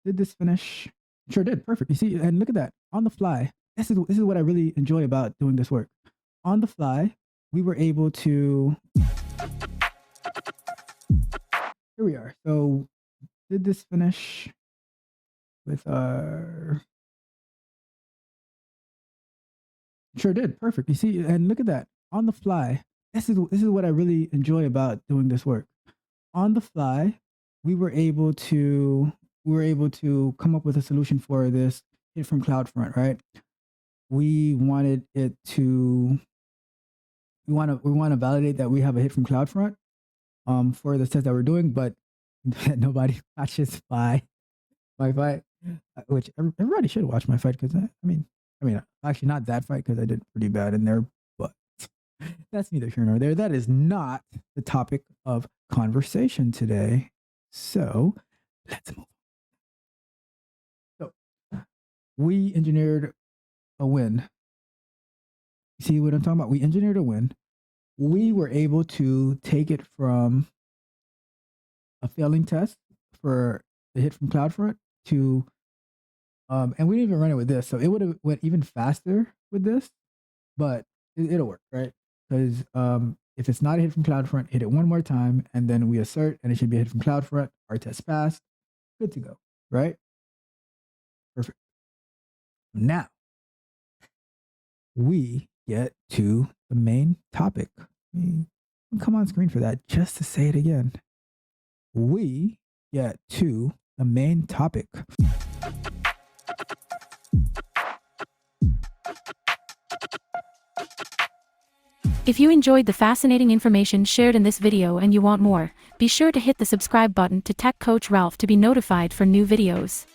Did this finish? Sure did. Perfect. You see, and look at that on the fly. This is what I really enjoy about doing this work. On the fly, we were able to. Here we are. So, did this finish with our? Sure did. Perfect. You see, and look at that on the fly. This is what I really enjoy about doing this work. On the fly, we were able to come up with a solution for this hit from CloudFront, right? We wanted it to we want to validate that we have a hit from CloudFront for the test that we're doing, but nobody watches my fight, which everybody should watch my fight because I mean, actually not that fight because I did pretty bad in there, but that's neither here nor there. That is not the topic of conversation today. So let's move. So we engineered a win. See what I'm talking about? We engineered a win. We were able to take it from a failing test for the hit from CloudFront to and we didn't even run it with this, so it would have went even faster with this, but it'll work, right? Because if it's not a hit from CloudFront, hit it one more time, and then we assert, and it should be a hit from CloudFront. Our test passed, good to go, right? Perfect. Now we get to the main topic. Come on screen for that just to say it again. We get to the main topic. If you enjoyed the fascinating information shared in this video and you want more, be sure to hit the subscribe button to Tech Coach Ralph to be notified for new videos.